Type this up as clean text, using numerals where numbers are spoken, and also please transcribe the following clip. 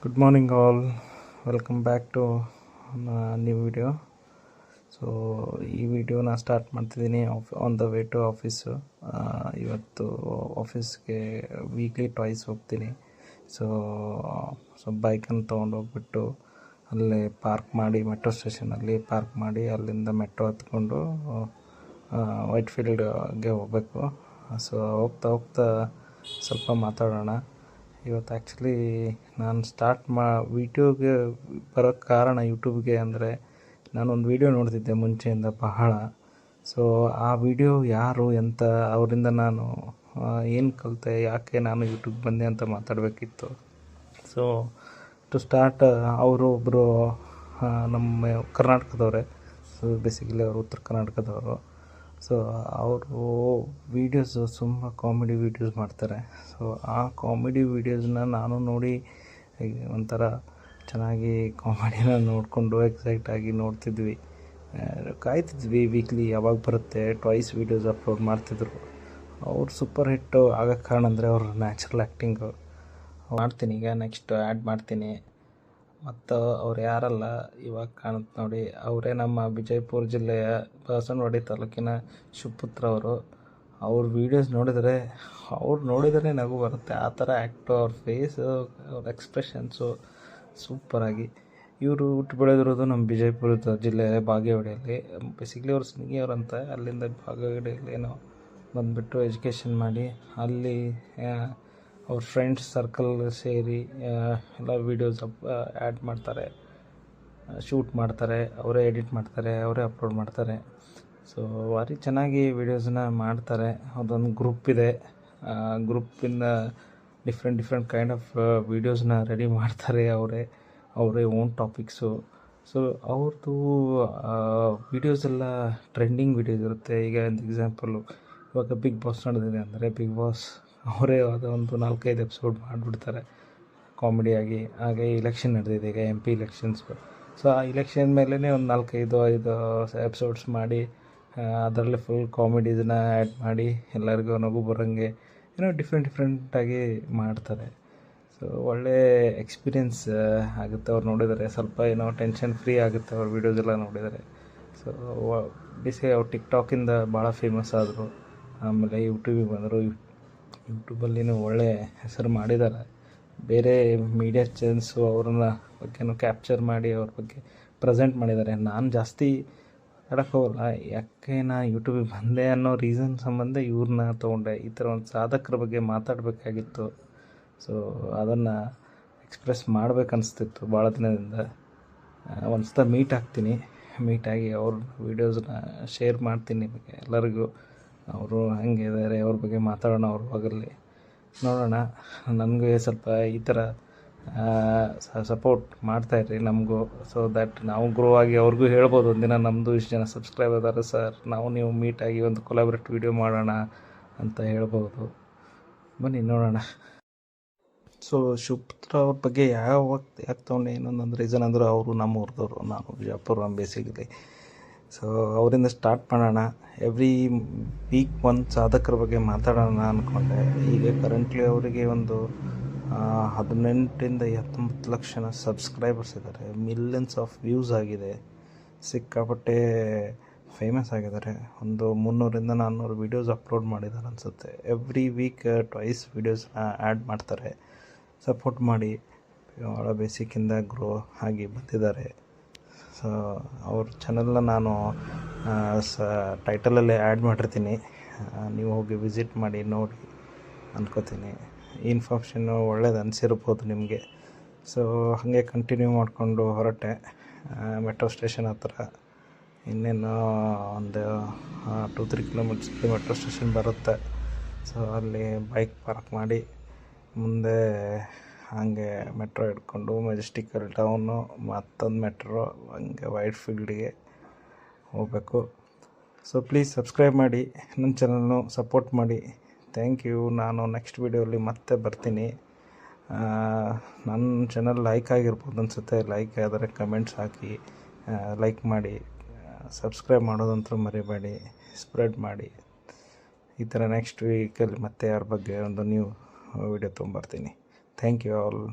Good morning, all. Welcome back to new video. So ಈ ವಿಡಿಯೋನ start ಮಾಡ್ತಿದ್ದೀನಿ on the way to office. ಇವತ್ತು ಆಫೀಸ್ಗೆ ವೀಕ್ಲಿ ಟ್ವೈಸ್ ಹೋಗ್ತೀನಿ. ಸೊ ಬೈಕನ್ನು ತೊಗೊಂಡೋಗ್ಬಿಟ್ಟು ಅಲ್ಲೇ ಪಾರ್ಕ್ ಮಾಡಿ, ಮೆಟ್ರೋ ಸ್ಟೇಷನಲ್ಲಿ ಪಾರ್ಕ್ ಮಾಡಿ, ಅಲ್ಲಿಂದ ಮೆಟ್ರೋ ಹತ್ಕೊಂಡು ವೈಟ್ಫೀಲ್ಡ್ಗೆ ಹೋಗಬೇಕು. ಸೊ ಹೋಗ್ತಾ ಸ್ವಲ್ಪ ಮಾತಾಡೋಣ. ಇವತ್ತು ಆ್ಯಕ್ಚುಲಿ ನಾನು ವಿಡಿಯೋಗೆ ಬರೋಕ್ಕೆ ಕಾರಣ ಯೂಟ್ಯೂಬ್ಗೆ ಅಂದರೆ, ನಾನೊಂದು ವಿಡಿಯೋ ನೋಡ್ತಿದ್ದೆ ಮುಂಚೆಯಿಂದ ಬಹಳ. ಸೊ ಆ ವಿಡಿಯೋ ಯಾರು ಎಂತ, ಅವರಿಂದ ನಾನು ಏನು ಕಲಿತೆ, ಯಾಕೆ ನಾನು ಯೂಟ್ಯೂಬ್ ಬಂದೆ ಅಂತ ಮಾತಾಡಬೇಕಿತ್ತು. ಸೊ ಟು ಸ್ಟಾರ್ಟ್, ಅವರು ಒಬ್ಬರು ನಮ್ಮ ಕರ್ನಾಟಕದವರೇ. ಸೊ ಬೇಸಿಕಲಿ ಅವರು ಉತ್ತರ ಕರ್ನಾಟಕದವರು. ಸೊ ಅವರು ವೀಡಿಯೋಸು ತುಂಬ ಕಾಮಿಡಿ ವೀಡಿಯೋಸ್ ಮಾಡ್ತಾರೆ. ಸೊ ಆ ಕಾಮಿಡಿ ವೀಡಿಯೋಸ್ನ ನಾನು ನೋಡಿ ಒಂಥರ ಚೆನ್ನಾಗಿ ಕಾಮಿಡಿನ ನೋಡಿಕೊಂಡು ಎಕ್ಸೈಟಾಗಿ ನೋಡ್ತಿದ್ವಿ, ಕಾಯ್ತಿದ್ವಿ ವೀಕ್ಲಿ ಯಾವಾಗ ಬರುತ್ತೆ. ಟ್ವೈಸ್ ವೀಡಿಯೋಸ್ ಅಪ್ಲೋಡ್ ಮಾಡ್ತಿದ್ರು. ಅವ್ರು ಸೂಪರ್ ಹಿಟ್ಟು ಆಗೋಕ್ಕೆ ಕಾರಣ ಅಂದರೆ ಅವ್ರ ನ್ಯಾಚುರಲ್ ಆ್ಯಕ್ಟಿಂಗು. ಮಾಡ್ತೀನಿ, ಈಗ ನೆಕ್ಸ್ಟ್ ಆ್ಯಡ್ ಮಾಡ್ತೀನಿ. ಮತ್ತು ಅವ್ರು ಯಾರಲ್ಲ, ಇವಾಗ ಕಾಣುತ್ತೆ ನೋಡಿ, ಅವರೇ ನಮ್ಮ ವಿಜಯಪುರ ಜಿಲ್ಲೆಯ ಬಸವನಗುಡಿ ತಾಲೂಕಿನ ಶಿವಪುತ್ರ ಅವರು. ಅವ್ರ ವೀಡಿಯೋಸ್ ನೋಡಿದರೆ ನಗು ಬರುತ್ತೆ. ಆ ಥರ ಆ್ಯಕ್ಟು, ಅವ್ರ ಫೇಸು, ಅವ್ರ ಎಕ್ಸ್ಪ್ರೆಷನ್ಸು ಸೂಪರಾಗಿ. ಇವರು ಹುಟ್ಟು ಬೆಳೆದಿರೋದು ನಮ್ಮ ವಿಜಯಪುರ ಜಿಲ್ಲೆಯ ಬಾಗೇವಾಡಿಯಲ್ಲಿ. ಬೇಸಿಕಲಿ ಅವ್ರು ಸ್ನಿಗಿಯವರಂತ, ಅಲ್ಲಿಂದ ಬಾಗೇವಾಡಿಯಲ್ಲಿ ಏನೋ ಬಂದುಬಿಟ್ಟು ಎಜುಕೇಷನ್ ಮಾಡಿ ಅಲ್ಲಿ ಅವ್ರ ಫ್ರೆಂಡ್ಸ್ ಸರ್ಕಲ್ ಸೇರಿ ಎಲ್ಲ ವೀಡಿಯೋಸ್ ಆ್ಯಡ್ ಮಾಡ್ತಾರೆ, ಶೂಟ್ ಮಾಡ್ತಾರೆ, ಅವರೇ ಎಡಿಟ್ ಮಾಡ್ತಾರೆ, ಅವರೇ ಅಪ್ಲೋಡ್ ಮಾಡ್ತಾರೆ. ಸೊ ಭಾರಿ ಚೆನ್ನಾಗಿ ವೀಡಿಯೋಸನ್ನ ಮಾಡ್ತಾರೆ. ಅದೊಂದು ಗ್ರೂಪ್ ಇದೆ. ಗ್ರೂಪಿಂದ ಡಿಫ್ರೆಂಟ್ ಕೈಂಡ್ ಆಫ್ ವೀಡಿಯೋಸ್ನ ರೆಡಿ ಮಾಡ್ತಾರೆ ಅವರೇ ಓನ್ ಟಾಪಿಕ್ಸು. ಸೊ ಅವ್ರದ್ದು ವೀಡಿಯೋಸ್ ಎಲ್ಲ ಟ್ರೆಂಡಿಂಗ್ ವೀಡಿಯೋಸ್ ಇರುತ್ತೆ. ಈಗ ಒಂದು ಎಕ್ಸಾಂಪಲ್ಲು, ಇವಾಗ ಬಿಗ್ ಬಾಸ್ ನಡೆದಿದೆ ಅಂದರೆ ಬಿಗ್ ಬಾಸ್ ಅವರೇ ಒಂದು 4-5 ಎಪಿಸೋಡ್ ಮಾಡಿಬಿಡ್ತಾರೆ ಕಾಮಿಡಿಯಾಗಿ. ಹಾಗೆ ಇಲೆಕ್ಷನ್ ನಡೆದಿದೆ, ಈಗ MP ಇಲೆಕ್ಷನ್ಸು. ಸೊ ಆ ಇಲೆಕ್ಷನ್ ಮೇಲೇ ಒಂದು 4-5 ಎಪಿಸೋಡ್ಸ್ ಮಾಡಿ ಅದರಲ್ಲಿ ಫುಲ್ ಕಾಮಿಡೀಸನ್ನ ಆ್ಯಡ್ ಮಾಡಿ ಎಲ್ಲರಿಗೂ ನಗು ಬರೋಂಗೆ ಏನೋ ಡಿಫ್ರೆಂಟಾಗಿ ಮಾಡ್ತಾರೆ. ಸೊ ಒಳ್ಳೆ ಎಕ್ಸ್ಪೀರಿಯೆನ್ಸ್ ಆಗುತ್ತೆ ಅವ್ರು ನೋಡಿದರೆ. ಸ್ವಲ್ಪ ಏನೋ ಟೆನ್ಷನ್ ಫ್ರೀ ಆಗುತ್ತೆ ಅವ್ರ ವೀಡಿಯೋಸ್ ಎಲ್ಲ ನೋಡಿದರೆ. ಸೊ ಅವ್ರು ಟಿಕ್ಟಾಕಿಂದ ಭಾಳ ಫೇಮಸ್ ಆದರು. ಆಮೇಲೆ ಯೂಟ್ಯೂಬಿಗೆ ಬಂದರು. ಯೂಟ್ಯೂಬಲ್ಲಿನೂ ಒಳ್ಳೆ ಹೆಸರು ಮಾಡಿದ್ದಾರೆ. ಬೇರೆ ಮೀಡಿಯಾ ಚಾನೆಲ್ಸು ಅವ್ರನ್ನ ಬಗ್ಗೆನೂ ಕ್ಯಾಪ್ಚರ್ ಮಾಡಿ ಅವ್ರ ಬಗ್ಗೆ ಪ್ರೆಸೆಂಟ್ ಮಾಡಿದ್ದಾರೆ. ನಾನು ಜಾಸ್ತಿ ಮಾತಾಡೋಕ್ಕೆ ಹೋಗಲ್ಲ, ಯಾಕೆ ನಾನು ಯೂಟ್ಯೂಬಿಗೆ ಬಂದೆ ಅನ್ನೋ ರೀಸನ್ ಸಂಬಂಧ ಇವ್ರನ್ನ ತೊಗೊಂಡೆ. ಈ ಥರ ಒಂದು ಸಾಧಕರ ಬಗ್ಗೆ ಮಾತಾಡಬೇಕಾಗಿತ್ತು. ಸೊ ಅದನ್ನು ಎಕ್ಸ್ಪ್ರೆಸ್ ಮಾಡಬೇಕನ್ನಿಸ್ತಿತ್ತು ಭಾಳ ದಿನದಿಂದ. ಒಂದು ಸಲ ಮೀಟಾಗಿ ಅವ್ರ ವೀಡಿಯೋಸನ್ನ ಶೇರ್ ಮಾಡ್ತೀನಿ ನಿಮಗೆ ಎಲ್ಲರಿಗೂ. ಅವರು ಹೆಂಗಿದ್ದಾರೆ ಅವ್ರ ಬಗ್ಗೆ ಮಾತಾಡೋಣ. ಅವ್ರ ಬಗ್ಗಲ್ಲಿ ನೋಡೋಣ. ನನಗೆ ಸ್ವಲ್ಪ ಈ ಥರ ಸಪೋರ್ಟ್ ಮಾಡ್ತಾಯಿರ್ರಿ ನಮಗೂ. ಸೊ ದ್ಯಾಟ್ ನಾವು ಗ್ರೋ ಆಗಿ ಅವ್ರಿಗೂ ಹೇಳ್ಬೋದು, ಒಂದಿನ ನಮ್ಮದು ಇಷ್ಟು ಜನ ಸಬ್ಸ್ಕ್ರೈಬರ್ ಇದ್ದಾರೆ ಸರ್, ನೀವು ಮೀಟಾಗಿ ಒಂದು ಕೊಲಾಬ್ರೇಟ್ ವೀಡಿಯೋ ಮಾಡೋಣ ಅಂತ ಹೇಳ್ಬೋದು. ಬನ್ನಿ ನೋಡೋಣ. ಸೊ ಶಿವಪುತ್ರ ಅವ್ರ ಬಗ್ಗೆ ಯಾಕೆ ತೊಗೊಂಡೆ ಇನ್ನೊಂದು ರೀಸನ್ ಅಂದರೆ, ಅವರು ನಮ್ಮ ಊರ್ದವರು, ನಾನು ಬಿಜಾಪುರ ಬೇಸಿಕಲಿ. ಸೊ ಅವರಿಂದ ಸ್ಟಾರ್ಟ್ ಮಾಡೋಣ. ಎವ್ರಿ ವೀಕ್ ಒಂದು ಸಾಧಕರ ಬಗ್ಗೆ ಮಾತಾಡೋಣ ಅಂದ್ಕೊಂಡೆ. ಈಗ ಕರೆಂಟ್ಲಿ ಅವರಿಗೆ ಒಂದು 18-19 ಲಕ್ಷ ಸಬ್ಸ್ಕ್ರೈಬರ್ಸ್ ಇದ್ದಾರೆ. ಮಿಲಿಯನ್ಸ್ ಆಫ್ ವ್ಯೂಸ್ ಆಗಿದೆ. ಸಿಕ್ಕಾಪಟ್ಟೆ ಫೇಮಸ್ ಆಗಿದ್ದಾರೆ. ಒಂದು 300-400 ವೀಡಿಯೋಸ್ ಅಪ್ಲೋಡ್ ಮಾಡಿದ್ದಾರೆ ಅನಿಸುತ್ತೆ. ಎವ್ರಿ ವೀಕ್ ಟ್ವೈಸ್ ವೀಡಿಯೋಸ್ನ ಆ್ಯಡ್ ಮಾಡ್ತಾರೆ. ಸಪೋರ್ಟ್ ಮಾಡಿ. ಭಾಳ ಬೇಸಿಕ್ಕಿಂದ ಗ್ರೋ ಆಗಿ ಬಂದಿದ್ದಾರೆ. ಸೊ ಅವ್ರ ಚಾನಲ್ನ ನಾನು ಟೈಟಲಲ್ಲೇ ಆ್ಯಡ್ ಮಾಡಿರ್ತೀನಿ, ನೀವು ಹೋಗಿ ವಿಸಿಟ್ ಮಾಡಿ ನೋಡಿ ಅಂದ್ಕೋತೀನಿ. ಈ ಇನ್ಫಾರ್ಮೇಷನ್ನು ಒಳ್ಳೇದು ಅನಿಸಿರ್ಬೋದು ನಿಮಗೆ. ಸೊ ಹಾಗೆ ಕಂಟಿನ್ಯೂ ಮಾಡಿಕೊಂಡು ಹೊರಟೆ ಮೆಟ್ರೋ ಸ್ಟೇಷನ್ ಹತ್ರ. ಇನ್ನೇನು ಒಂದು 2-3 ಕಿಲೋಮೀಟರ್ಸ್ಗೆ ಮೆಟ್ರೋ ಸ್ಟೇಷನ್ ಬರುತ್ತೆ. ಸೊ ಅಲ್ಲಿ ಬೈಕ್ ಪಾರ್ಕ್ ಮಾಡಿ ಮುಂದೆ ಹಾಗೆ ಮೆಟ್ರೋ ಹಿಡ್ಕೊಂಡು ಮೆಜೆಸ್ಟಿಕಲ್ ಟೌನು, ಮತ್ತೊಂದು ಮೆಟ್ರೋ, ಹಂಗೆ ವೈಟ್ಫೀಲ್ಡಿಗೆ ಹೋಗಬೇಕು. ಸೊ ಪ್ಲೀಸ್ ಸಬ್ಸ್ಕ್ರೈಬ್ ಮಾಡಿ, ನನ್ನ ಚಾನಲ್ನು ಸಪೋರ್ಟ್ ಮಾಡಿ. Thank you. ನಾನು ನೆಕ್ಸ್ಟ್ ವೀಡಿಯೋಲಿ ಮತ್ತೆ ಬರ್ತೀನಿ. ನನ್ನ ಚಾನಲ್ ಲೈಕ್ ಆಗಿರ್ಬೋದು ಅನಿಸುತ್ತೆ. ಲೈಕ್ ಆದರೆ ಕಮೆಂಟ್ಸ್ ಹಾಕಿ, ಲೈಕ್ ಮಾಡಿ, ಸಬ್ಸ್ಕ್ರೈಬ್ ಮಾಡೋದಂತೂ ಮರಿಬೇಡಿ, ಸ್ಪ್ರೆಡ್ ಮಾಡಿ. ಈ ಥರ ನೆಕ್ಸ್ಟ್ ವೀಕಲ್ಲಿ ಮತ್ತೆ ಯಾರ ಬಗ್ಗೆ ಒಂದು ನ್ಯೂ ವಿಡಿಯೋ ತೊಗೊಂಬರ್ತೀನಿ. Thank you all.